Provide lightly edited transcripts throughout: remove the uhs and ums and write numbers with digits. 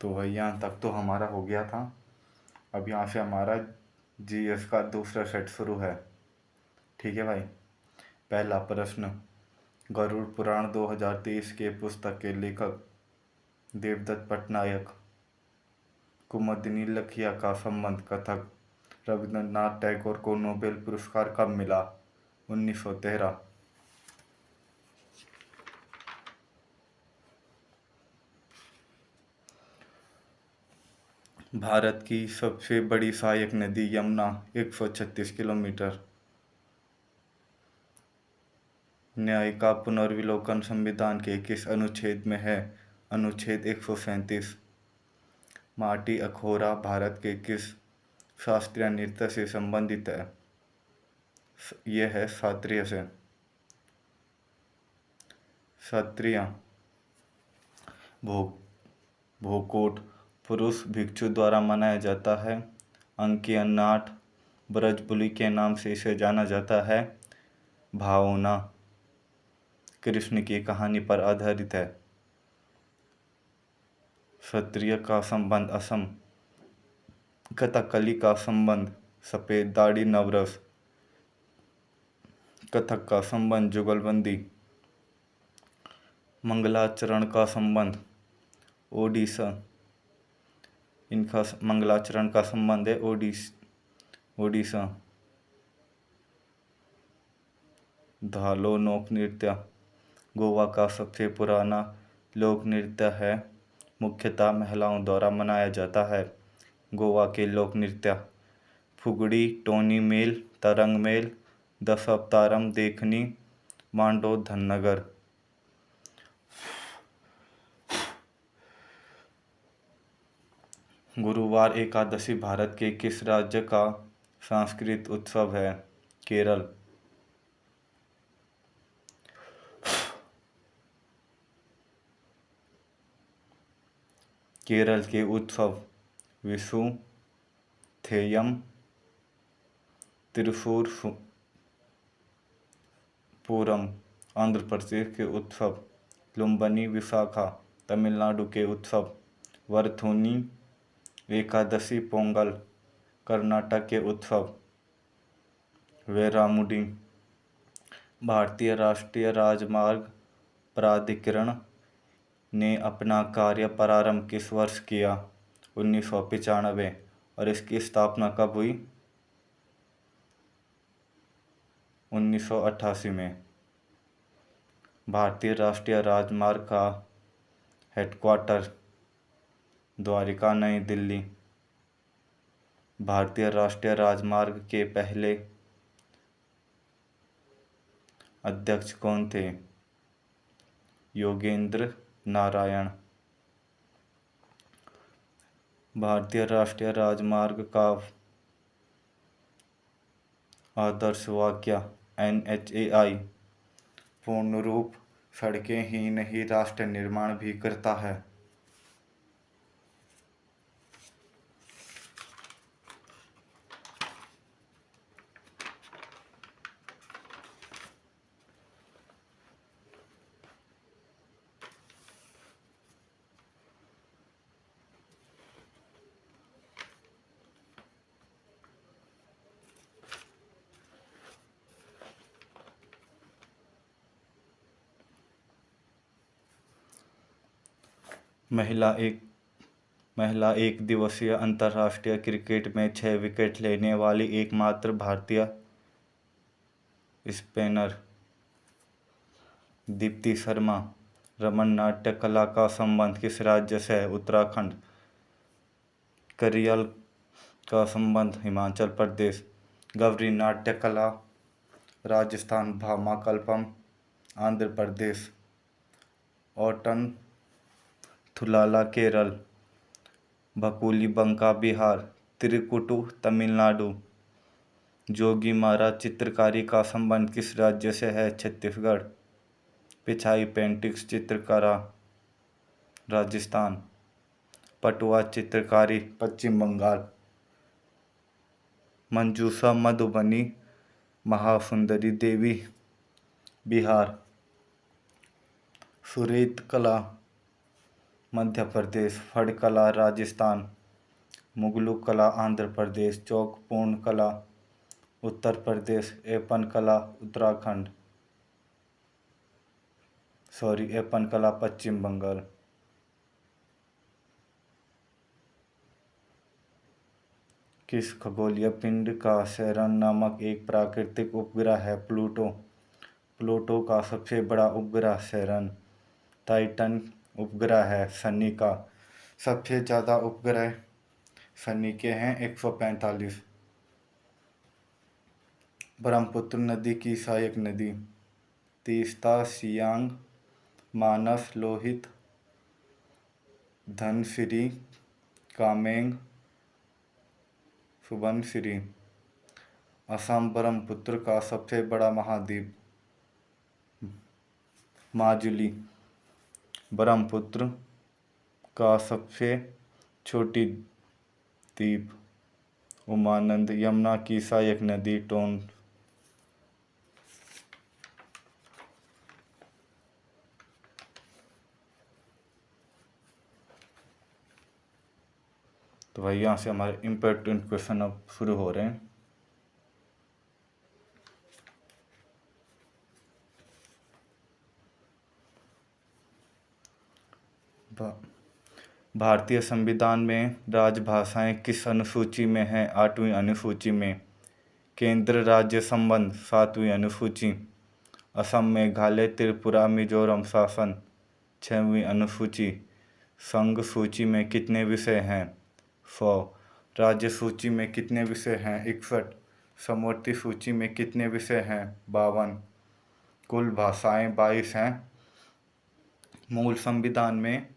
तो भाई यहाँ तक तो हमारा हो गया था। अब यहाँ से हमारा जीएस का दूसरा सेट शुरू है। ठीक है भाई। पहला प्रश्न, गरुड़ पुराण 2023 के पुस्तक के लेखक देवदत्त पटनायक कुमुदिनी लखिया का संबंध कथक रविंद्रनाथ टैगोर को नोबेल पुरस्कार कब मिला? 1913। भारत की सबसे बड़ी सहायक नदी यमुना 136 किलोमीटर। न्याय का पुनर्विलोकन संविधान के किस अनुच्छेद में है? अनुच्छेद 137। माटी अखोरा भारत के किस शास्त्रीय नृत्य से संबंधित है? यह है शास्त्रीय से। क्षत्रिय। भोग भोकोट पुरुष भिक्षु द्वारा मनाया जाता है। अंकिया नाट ब्रजबुली के नाम से इसे जाना जाता है। भावना कृष्ण की कहानी पर आधारित है। क्षत्रिय का संबंध असम। कथकली का संबंध सफेद दाढ़ी नवरस। कथक का संबंध जुगलबंदी। मंगलाचरण का संबंध ओडिशा। इनका मंगलाचरण का संबंध है ओडिशा। धालो लोक नृत्य गोवा का सबसे पुराना लोक नृत्य है। मुख्यतः महिलाओं द्वारा मनाया जाता है। गोवा के लोक नृत्य फुगड़ी, टोनी मेल, तरंग मेल, दशावतारम, देखनी, मांडो, धनगर। गुरुवार एकादशी भारत के किस राज्य का सांस्कृतिक उत्सव है? केरल। केरल के उत्सव विशु, थेयम, त्रिशूर पूरम। आंध्र प्रदेश के उत्सव लुम्बनी, विशाखा। तमिलनाडु के उत्सव वरथुनी, एकादशी, पोंगल। कर्नाटक के उत्सव वेरामुडी। भारतीय राष्ट्रीय राजमार्ग प्राधिकरण ने अपना कार्य प्रारंभ किस वर्ष किया? 1995। और इसकी स्थापना कब हुई? 1988 में। भारतीय राष्ट्रीय राजमार्ग का हेडक्वार्टर द्वारिका, नई दिल्ली। भारतीय राष्ट्रीय राजमार्ग के पहले अध्यक्ष कौन थे? योगेंद्र नारायण। भारतीय राष्ट्रीय राजमार्ग का आदर्श वाक्य NHAI पूर्ण रूप सड़कें ही नहीं राष्ट्र निर्माण भी करता है। महिला एक दिवसीय अंतर्राष्ट्रीय क्रिकेट में 6 विकेट लेने वाली एकमात्र भारतीय स्पिनर दीप्ति शर्मा। रमन नाट्य कला का संबंध किस राज्य से है? उत्तराखंड। करियल का संबंध हिमाचल प्रदेश। गौरी नाट्य कला राजस्थान। भामाकल्पम आंध्र प्रदेश। ओटन थुलाला केरल। भकुली बंका बिहार। त्रिकुटु तमिलनाडु। जोगी मारा चित्रकारी का संबंध किस राज्य से है? छत्तीसगढ़। पिछाई पेंटिक्स चित्रकला राजस्थान। पटुआ चित्रकारी पश्चिम बंगाल। मंजूषा मधुबनी महासुंदरी देवी बिहार। सुरेत कला मध्य प्रदेश, फड़ कला राजस्थान, मुगलू कला आंध्र प्रदेश, चौक पूर्ण कला उत्तर प्रदेश, एपन कला उत्तराखंड, एपन कला पश्चिम बंगाल। किस खगोलीय पिंड का सैरन नामक एक प्राकृतिक उपग्रह है प्लूटो? प्लूटो का सबसे बड़ा उपग्रह सैरन। टाइटन उपग्रह है शनि का। सबसे ज़्यादा उपग्रह शनि के हैं 145। ब्रह्मपुत्र नदी की सहायक नदी? तीस्ता, सियांग, मानस, लोहित, धनसिरी, कामेंग, सुबनसिरी। असम ब्रह्मपुत्र का सबसे बड़ा महाद्वीप? माजुली। ब्रह्मपुत्र का सबसे छोटी द्वीप? उमानंद। यमुना की सहायक नदी? टोन। तो भाई यहाँ से हमारे इम्पोर्टेंट क्वेश्चन अब शुरू हो रहे हैं। भारतीय संविधान में राजभाषाएं किस अनुसूची में हैं? 8वीं अनुसूची में। केंद्र राज्य संबंध? 7वीं अनुसूची। असम, मेघालय, त्रिपुरा, मिजोरम शासन? 6वीं अनुसूची। संघ सूची में कितने विषय हैं? 100। राज्य सूची में कितने विषय हैं? 61। समवर्ती सूची में कितने विषय हैं? 52। कुल भाषाएं 22 हैं। मूल संविधान में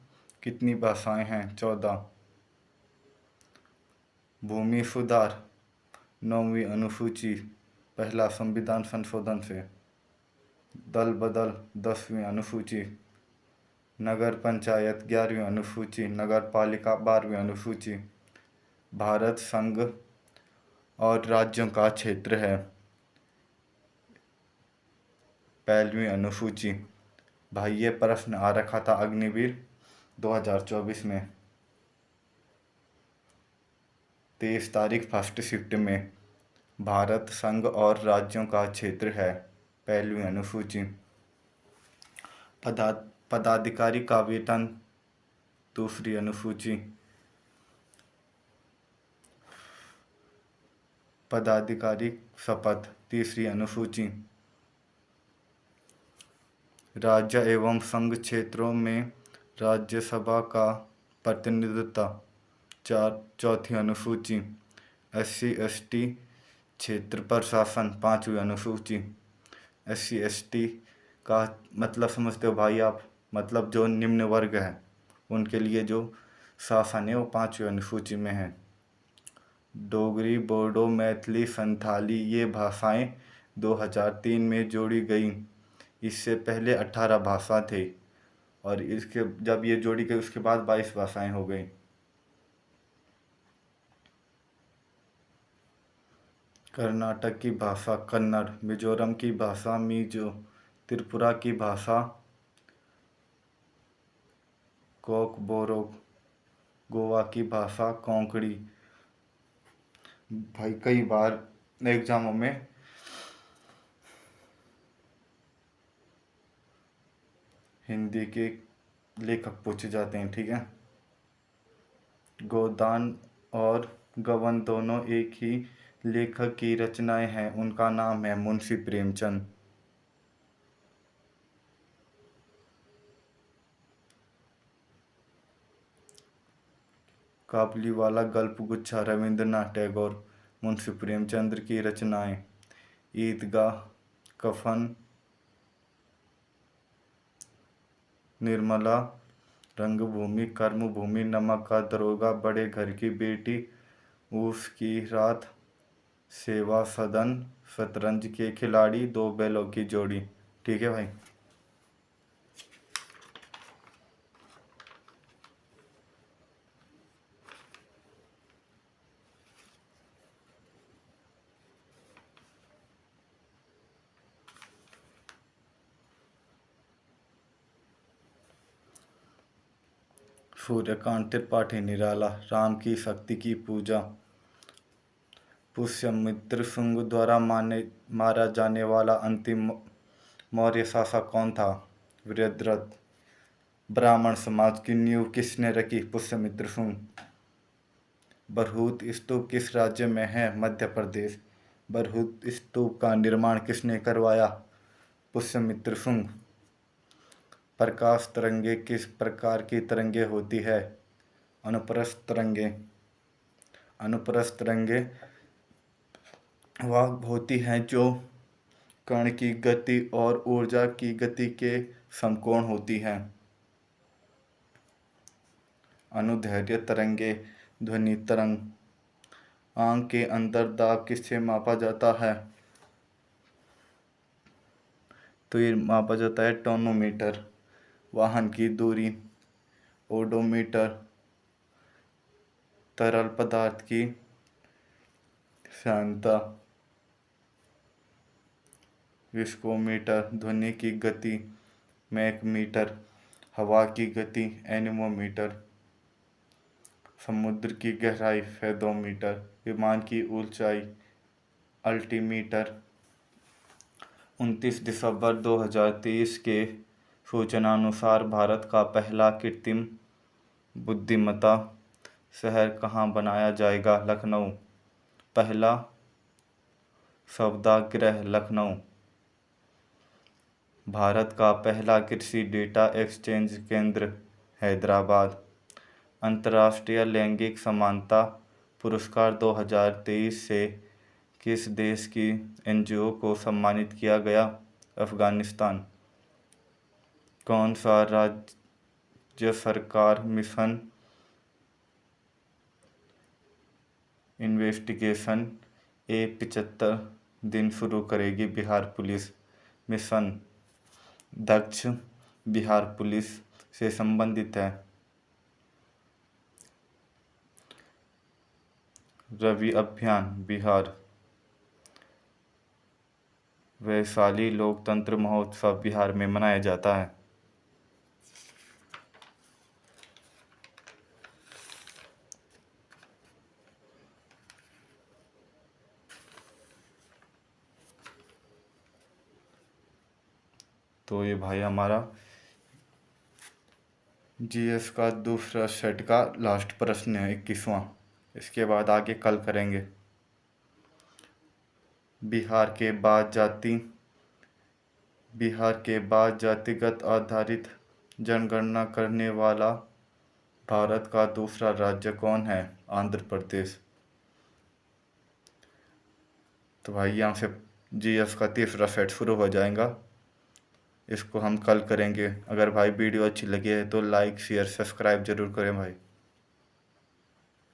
कितनी भाषाएं हैं? 14। भूमि सुधार 9वीं अनुसूची, पहला संविधान संशोधन से। दल बदल 10वीं अनुसूची। नगर पंचायत 11वीं अनुसूची। नगर पालिका 12वीं अनुसूची। भारत संघ और राज्यों का क्षेत्र है 1वीं अनुसूची। भाई ये प्रश्न आ रखा था अग्निवीर 2024 में 23 तारीख फर्स्ट शिफ्ट में। भारत संघ और राज्यों का क्षेत्र है 1वीं अनुसूची। पदाधिकारी का वेतन 2री अनुसूची। पदाधिकारी शपथ 3री अनुसूची। राज्य एवं संघ क्षेत्रों में राज्यसभा का प्रतिनिधित्व 4वीं अनुसूची। SC/ST क्षेत्र प्रशासन 5वीं अनुसूची। SC/ST का मतलब समझते हो भाई आप? मतलब जो निम्न वर्ग है उनके लिए जो शासन है वो 5वीं अनुसूची में है। डोगरी, बोडो, मैथिली, संथाली ये भाषाएं 2003 में जोड़ी गई। इससे पहले 18 भाषा थे और इसके जब ये जोड़ी गई उसके बाद 22 भाषाएं हो गई। कर्नाटक की भाषा कन्नड़। मिजोरम की भाषा मिजो। त्रिपुरा की भाषा कोकबोरोक। गोवा की भाषा कोंकणी। भाई कई बार एग्जामों में हिंदी के लेखक पूछे जाते हैं, ठीक है। गोदान और गबन दोनों एक ही लेखक की रचनाएं हैं, उनका नाम है मुंशी प्रेमचंद। काबुलीवाला गल्पगुच्छा रविंद्रनाथ टैगोर। मुंशी प्रेमचंद की रचनाएं ईदगाह, कफन, निर्मला, रंगभूमि, कर्मभूमि, नमक का दरोगा, बड़े घर की बेटी, उस की रात, सेवा सदन, शतरंज के खिलाड़ी, दो बैलों की जोड़ी। ठीक है भाई। सूर्यकांत त्रिपाठी निराला, राम की शक्ति की पूजा। पुष्यमित्र शुंग द्वारा मारा जाने वाला अंतिम मौर्य शासक कौन था? वृषद्रथ। ब्राह्मण समाज की नींव किसने रखी? पुष्यमित्र शुंग। बरहुत स्तूप किस राज्य में है? मध्य प्रदेश। बरहुत स्तूप का निर्माण किसने करवाया? पुष्यमित्र शुंग। प्रकाश तरंगे किस प्रकार की तरंगे होती है? अनुप्रस्थ तरंगे। अनुप्रस्थ तरंगे वह होती हैं जो कण की गति और ऊर्जा की गति के समकोण होती हैं। अनुदैर्ध्य तरंगे। ध्वनि तरंग। आंख के अंदर दाब किससे मापा जाता है? तो ये मापा जाता है टोनोमीटर। वाहन की दूरी। ओडोमीटर। तरल पदार्थ की सांद्रता। विस्कोमीटर। ध्वनि की गति मैक मीटर। हवा की गति एनीमोमीटर। समुद्र की गहराई फेदोमीटर। विमान की ऊंचाई अल्टीमीटर। 29 दिसंबर 2023 के सूचनानुसार भारत का पहला कृत्रिम बुद्धिमत्ता शहर कहाँ बनाया जाएगा? लखनऊ। पहला शवदाह लखनऊ। भारत का पहला कृषि डेटा एक्सचेंज केंद्र हैदराबाद। अंतर्राष्ट्रीय लैंगिक समानता पुरस्कार 2023 से किस देश की एनजीओ को सम्मानित किया गया? अफगानिस्तान। कौन सा राज्य सरकार मिशन इन्वेस्टिगेशन ए 75 दिन शुरू करेगी? बिहार पुलिस। मिशन दक्ष बिहार पुलिस से संबंधित है। रवि अभियान बिहार। वैशाली लोकतंत्र महोत्सव बिहार में मनाया जाता है। तो ये भाई हमारा जीएस का दूसरा सेट का लास्ट प्रश्न है, 21वां। इसके बाद आगे कल करेंगे। बिहार के बाद जातिगत आधारित जनगणना करने वाला भारत का दूसरा राज्य कौन है? आंध्र प्रदेश। तो भाई यहाँ से जीएस का तीसरा सेट शुरू हो जाएगा। इसको हम कल करेंगे। अगर भाई वीडियो अच्छी लगी है तो लाइक शेयर सब्सक्राइब जरूर करें भाई।